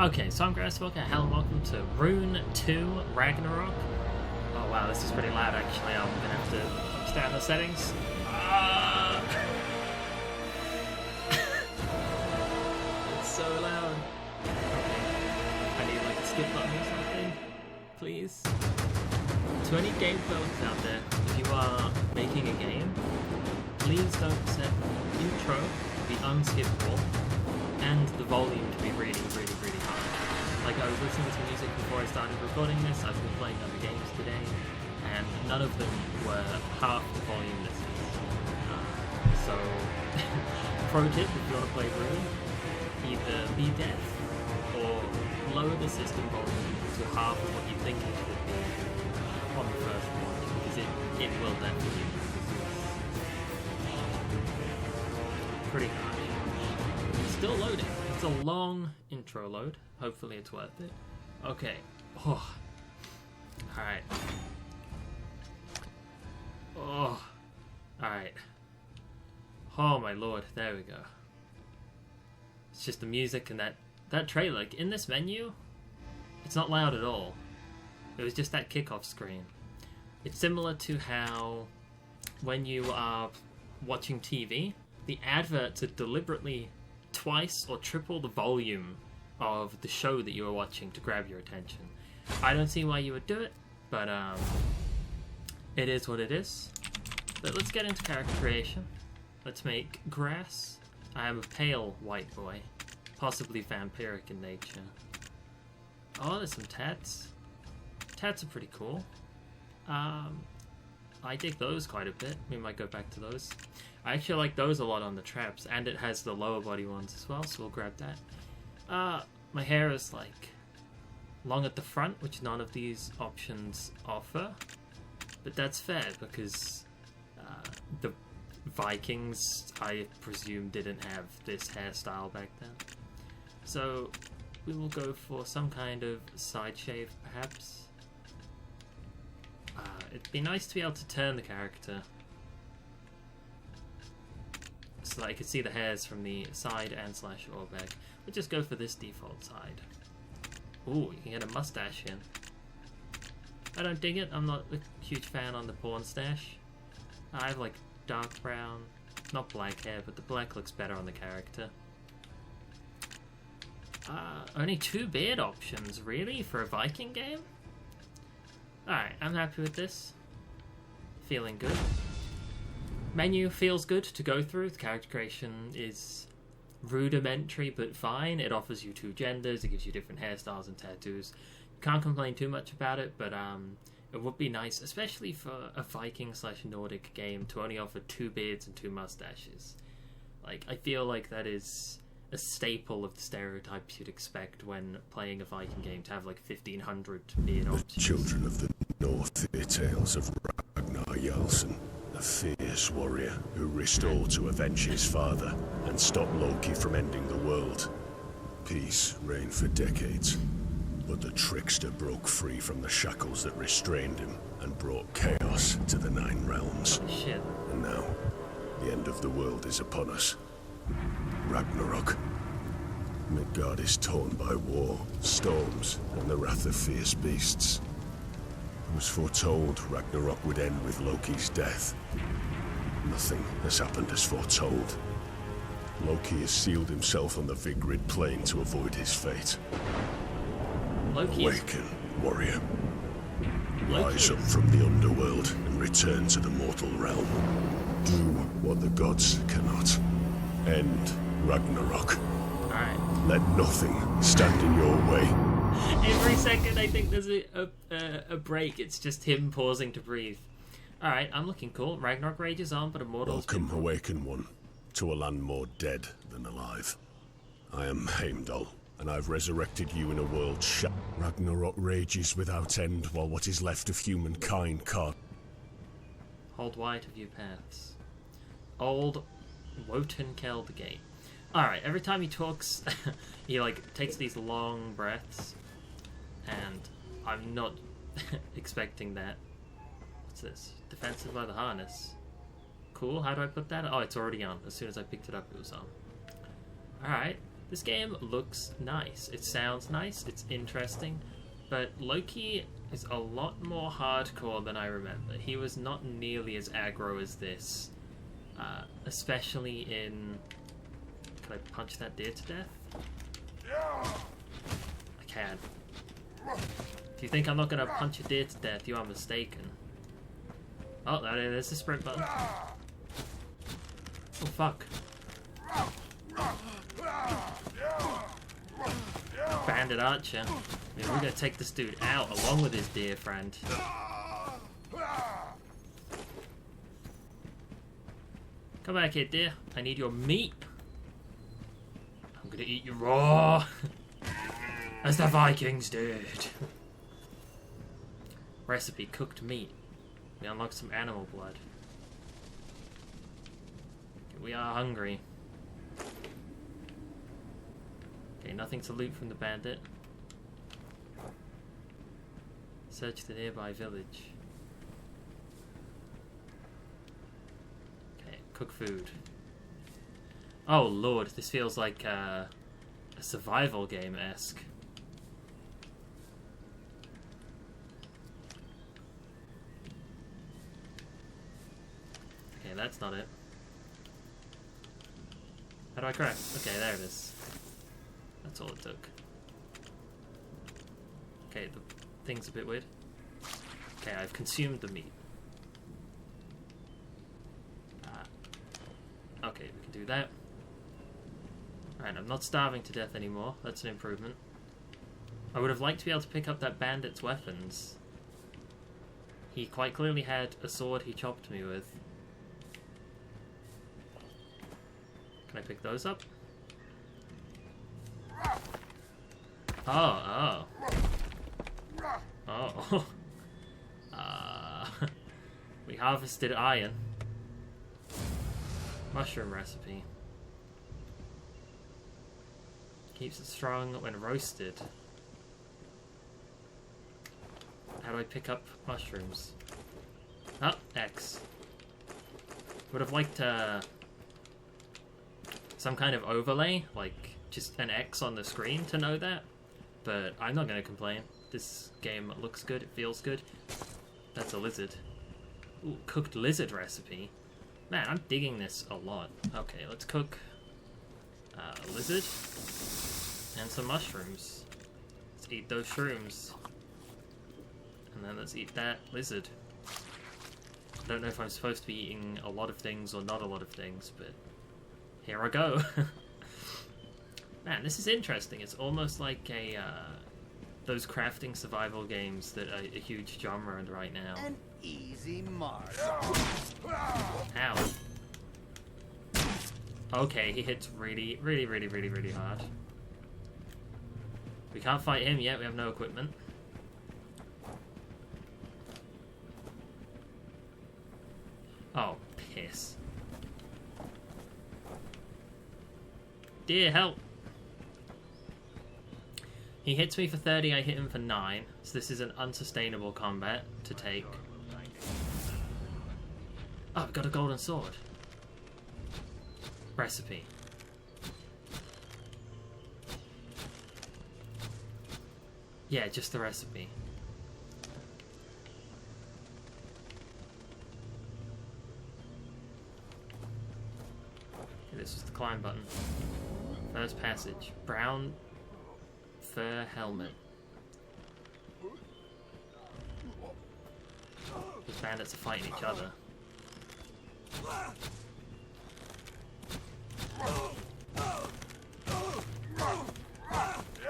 Okay, so I'm Grasswalker. Hello and welcome to Rune 2 Ragnarok. Oh wow, this is pretty loud actually. I'm gonna have to understand the settings. It's so loud. Okay. I need like a skip button or something. Please. To any game developers out there, if you are making a game, please don't set intro to be unskippable and the volume to be really high. Like, I was listening to music before I started recording this. I've been playing other games today, and none of them were half the volume this is. So, pro tip, if you want to play Rune, either be deaf or lower the system volume to half of what you think it should be on the first watch, because it will definitely pretty high. Still loading. It's a long intro load. Hopefully it's worth it. Okay. Oh. Alright. Oh. Alright. Oh my lord. There we go. It's just the music and that trailer. Like, in this menu, it's not loud at all. It was just that kickoff screen. It's similar to how when you are watching TV, the adverts are deliberately twice or triple the volume of the show that you are watching to grab your attention. I don't see why you would do it, but it is what it is. But let's get into character creation. Let's make Grass. I am a pale white boy, possibly vampiric in nature. Oh, there's some tats. Tats are pretty cool. I dig those quite a bit. We might go back to those. I actually like those a lot on the traps, and it has the lower body ones as well, so we'll grab that. My hair is like long at the front, which none of these options offer, but that's fair because the Vikings, I presume, didn't have this hairstyle back then. So we will go for some kind of side shave, perhaps. It'd be nice to be able to turn the character so that I could see the hairs from the side and slash or back. We'll just go for this default side. Ooh, you can get a mustache in. I don't dig it. I'm not a huge fan on the porn stash. I have like dark brown, not black hair, but the black looks better on the character. Only 2 beard options, really, for a Viking game? Alright, I'm happy with this. Feeling good. Menu feels good to go through. The character creation is rudimentary but fine. It offers you 2 genders, it gives you different hairstyles and tattoos. Can't complain too much about it, but it would be nice, especially for a Viking / Nordic game, to only offer 2 beards and 2 mustaches. Like, I feel like that is a staple of the stereotypes you'd expect when playing a Viking game, to have like 1,500 beard options. The children of the North hear tales of Ragnar Jarlsson, a fierce warrior who risked all to avenge his father and stop Loki from ending the world. Peace reigned for decades, but the trickster broke free from the shackles that restrained him and brought chaos to the 9 realms. Shit. And now, the end of the world is upon us. Ragnarok. Midgard is torn by war, storms, and the wrath of fierce beasts. It was foretold Ragnarok would end with Loki's death. Nothing has happened as foretold. Loki has sealed himself on the Vigrid plane to avoid his fate. Awaken, warrior. Rise up from the underworld and return to the mortal realm. Do what the gods cannot. End Ragnarok. Alright. Let nothing stand in your way. Every second I think there's a break. It's just him pausing to breathe. Alright, I'm looking cool. Ragnarok rages on, but Immortal's Welcome, Awakened One, to a land more dead than alive. I am Heimdall, and I've resurrected you in a world Ragnarok rages without end, while what is left of humankind can't. Hold wide of your paths. Old Wotan Kell the Gate. Alright, every time he talks, he like takes these long breaths, and I'm not expecting that. What's this? Defensive leather harness. Cool, how do I put that? Oh, it's already on. As soon as I picked it up, it was on. Alright, This game looks nice, it sounds nice, it's interesting, but Loki is a lot more hardcore than I remember. He was not nearly as aggro as this, especially in... Can I punch that deer to death? I can. If you think I'm not going to punch a deer to death, you are mistaken. Oh, there's the sprint button. Oh, fuck. Bandit Archer. I mean, we're going to take this dude out along with his dear friend. Come back here, dear. I need your meat. I'm going to eat you raw. As the Vikings did. Recipe, cooked meat. We unlocked some animal blood. We are hungry. Okay, nothing to loot from the bandit. Search the nearby village. Okay, cook food. Oh lord, this feels like a survival game-esque. Okay, that's not it. How do I craft? Okay, there it is. That's all it took. Okay, the thing's a bit weird. Okay, I've consumed the meat. Okay, we can do that. Alright, I'm not starving to death anymore. That's an improvement. I would have liked to be able to pick up that bandit's weapons. He quite clearly had a sword he chopped me with. Can I pick those up? Oh, oh. Oh. We harvested iron. Mushroom recipe. Keeps it strong when roasted. How do I pick up mushrooms? Oh, X. Would have liked some kind of overlay, like just an X on the screen to know that. But I'm not going to complain. This game looks good, it feels good. That's a lizard. Ooh, cooked lizard recipe. Man, I'm digging this a lot. Okay, let's cook a lizard and some mushrooms. Let's eat those shrooms. And then let's eat that lizard. I don't know if I'm supposed to be eating a lot of things or not a lot of things, but here I go. Man, this is interesting. It's almost like a those crafting survival games that are a huge genre right now. An easy mark. Ow. Okay, he hits really hard. We can't fight him yet, we have no equipment. Oh, piss. Dear help! He hits me for 30, I hit him for 9, so this is an unsustainable combat to take. Oh, I've got a golden sword. Recipe. Yeah, just the recipe. Okay, this was the climb button. First passage. Brown fur helmet. The bandits are fighting each other.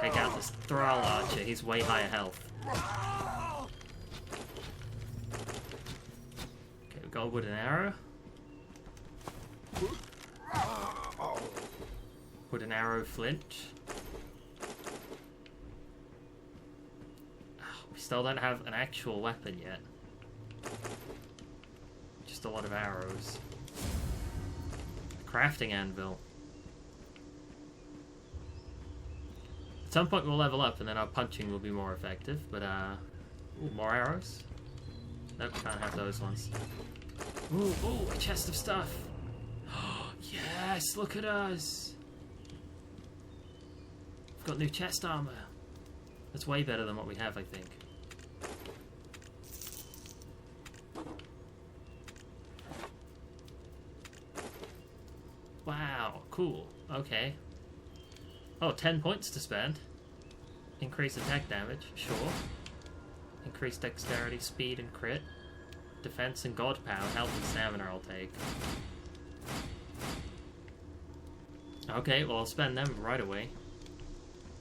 Take out this Thrall Archer, he's way higher health. Okay, we've got a wooden arrow. Wooden arrow flint. We still don't have an actual weapon yet. Just a lot of arrows. Crafting anvil. At some point we'll level up and then our punching will be more effective, but ooh, more arrows? Nope, can't have those ones. Ooh, a chest of stuff! Yes, look at us! We've got new chest armor. That's way better than what we have, I think. Wow, cool. Okay. Oh, 10 points to spend. Increase attack damage, sure. Increase dexterity, speed, and crit. Defense and god power, health and stamina I'll take. Okay, well I'll spend them right away.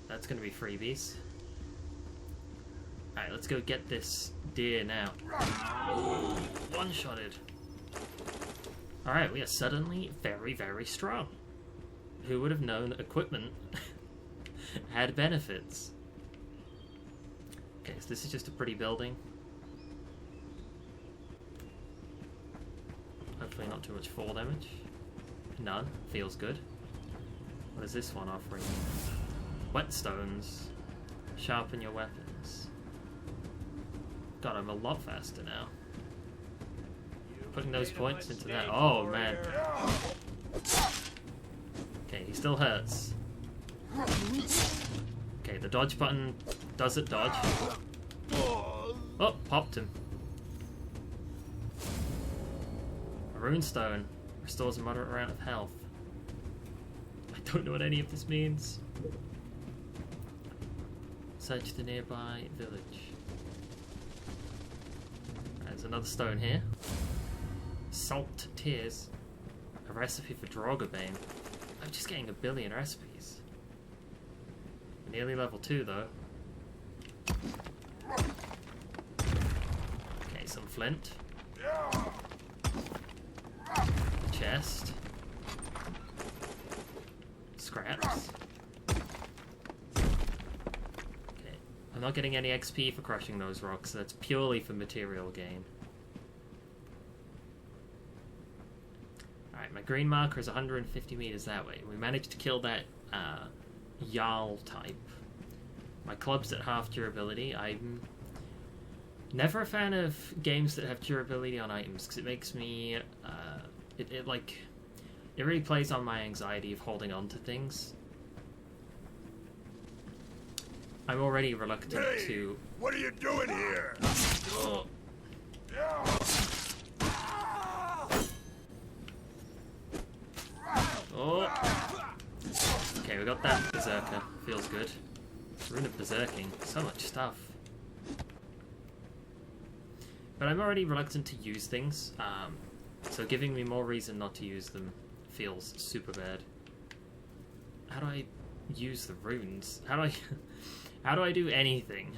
That's gonna be freebies. Alright, let's go get this deer now. One-shotted. Alright, we are suddenly very, very strong. Who would have known that equipment had benefits? Okay, so this is just a pretty building. Hopefully not too much fall damage. None. Feels good. What is this one offering? Whetstones. Sharpen your weapons. God, I'm a lot faster now. Putting those points into that. Oh, man. Okay, he still hurts. Okay, the dodge button doesn't dodge. Oh, popped him. A rune stone restores a moderate amount of health. I don't know what any of this means. Search the nearby village. There's another stone here. Salt tears. A recipe for Drogobane. I'm just getting a billion recipes. We're nearly level 2 though. Okay, some flint. Chest. Scraps. Okay, I'm not getting any XP for crushing those rocks, so that's purely for material gain. Alright, my green marker is 150 meters that way. We managed to kill that Jarl type. My club's at half durability. I'm never a fan of games that have durability on items because it makes me it really plays on my anxiety of holding on to things. I'm already reluctant to... What are you doing here? Oh. Oh. Okay, we got that Berserker. Feels good. Rune of Berserking. So much stuff. But I'm already reluctant to use things, so giving me more reason not to use them feels super bad. How do I use the runes? How do I do anything?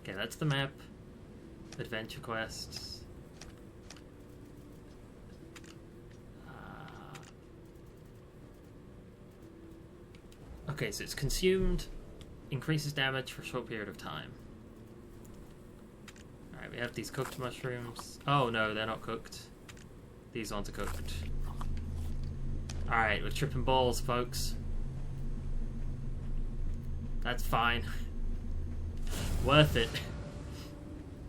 Okay, that's the map. Adventure quests. Okay, so it's consumed, increases damage for a short period of time. Alright, we have these cooked mushrooms. Oh no, they're not cooked. These ones are cooked. Alright, we're tripping balls, folks. That's fine. Worth it.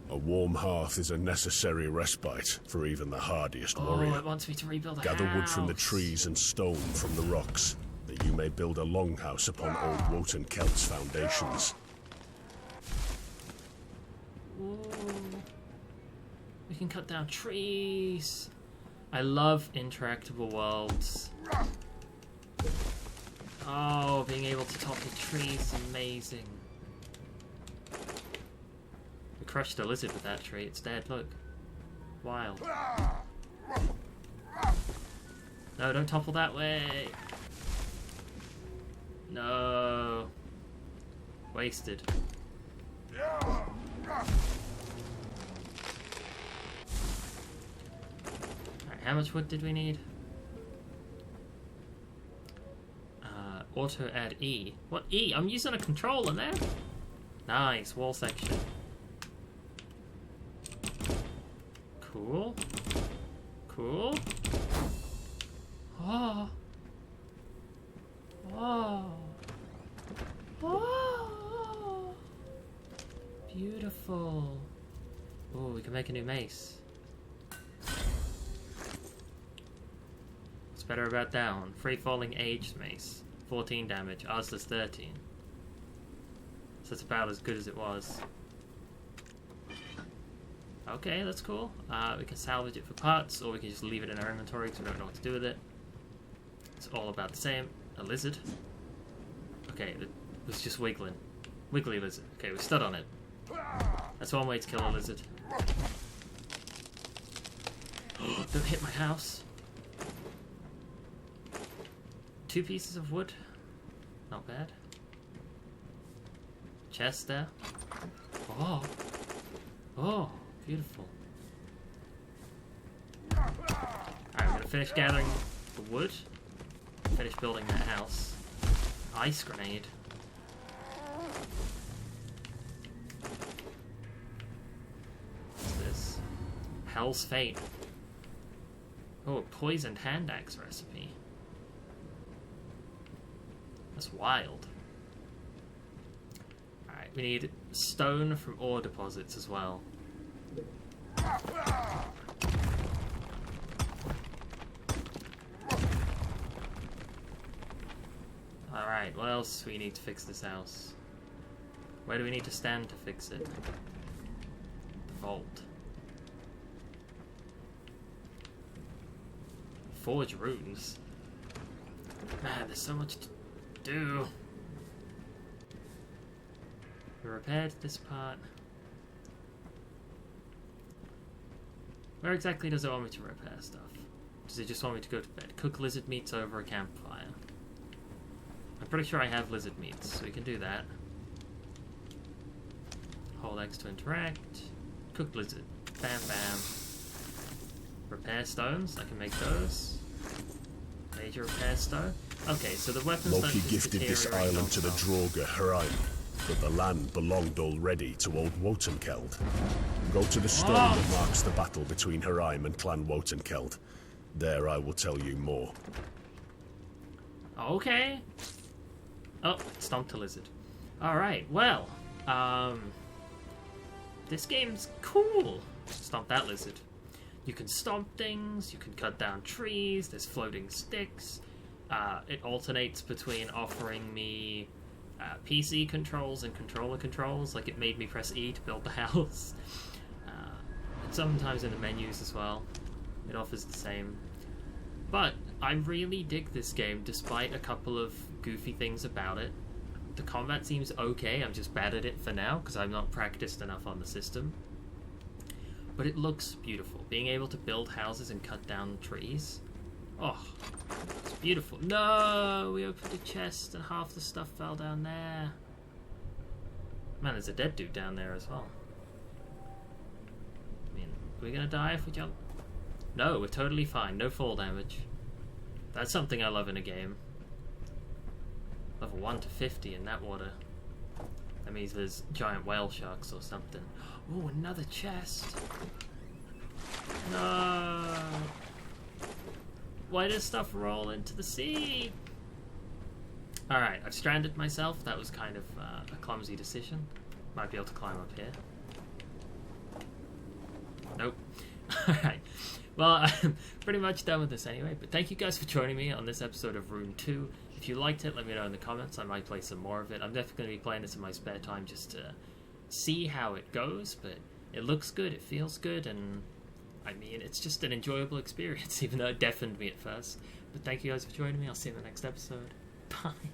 A warm hearth is a necessary respite for even the hardiest warrior. Oh, it wants me to rebuild a Gather house. wood from the trees and stone from the rocks, that you may build a longhouse upon old Wotan Celt's foundations. Ooh. We can cut down trees. I love interactable worlds. Oh, being able to topple trees is amazing. We crushed a lizard with that tree. It's dead, look. Wild. No, don't topple that way. No. Wasted. Alright, how much wood did we need? Auto add E. What E? I'm using a controller there. Nice, wall section. Cool. Cool. Oh. Oh. Oh. Beautiful. Oh, we can make a new mace. What's better about that one? Free falling aged mace. 14 damage. Ours does 13. So it's about as good as it was. Okay, that's cool. We can salvage it for parts, or we can just leave it in our inventory because we don't know what to do with it. It's all about the same. A lizard. Okay, it was just wiggling. Wiggly lizard. Okay, we stood on it. That's one way to kill a lizard. Don't hit my house. 2 pieces of wood. Not bad. Chest there. Oh. Oh, beautiful. Alright, I'm gonna finish gathering the wood. Finish building that house. Ice grenade. What's this? Hell's Fate. Oh, a poisoned hand axe recipe. That's wild. Alright, we need stone from ore deposits as well. Alright, what else do we need to fix this house? Where do we need to stand to fix it? The vault. Forge runes. Man, there's so much to do. We repaired this part. Where exactly does it want me to repair stuff? Does it just want me to go to bed? Cook lizard meats over a campfire. I'm pretty sure I have lizard meats, so we can do that. Hold X to interact. Cook lizard. Bam bam. Repair stones, I can make those. Major repair stone. Okay, so the weapons don't Loki just gifted this deteriorate island to the non-stop. Draugr Hraim, but the land belonged already to old Wotankeld. Go to the stone that marks the battle between Hraim and Clan Wotankeld. There I will tell you more. Okay. Oh, stomped a lizard. Alright, well, this game's cool. Stomp that lizard. You can stomp things, you can cut down trees, there's floating sticks. It alternates between offering me PC controls and controller controls, like it made me press E to build the house. And sometimes in the menus as well. It offers the same. But I really dig this game despite a couple of goofy things about it. The combat seems okay, I'm just bad at it for now because I'm not practiced enough on the system. But it looks beautiful. Being able to build houses and cut down trees. Oh, it's beautiful. No, we opened a chest and half the stuff fell down there. Man, there's a dead dude down there as well. I mean, are we gonna die if we jump? No, we're totally fine. No fall damage. That's something I love in a game. Level 1 to 50 in that water. That means there's giant whale sharks or something. Oh, another chest. No. Why does stuff roll into the sea? Alright, I've stranded myself. That was kind of a clumsy decision. Might be able to climb up here. Nope. Alright. Well, I'm pretty much done with this anyway, but thank you guys for joining me on this episode of Rune 2. If you liked it, let me know in the comments. I might play some more of it. I'm definitely going to be playing this in my spare time just to see how it goes, but it looks good, it feels good, and I mean, it's just an enjoyable experience, even though it deafened me at first. But thank you guys for joining me. I'll see you in the next episode. Bye.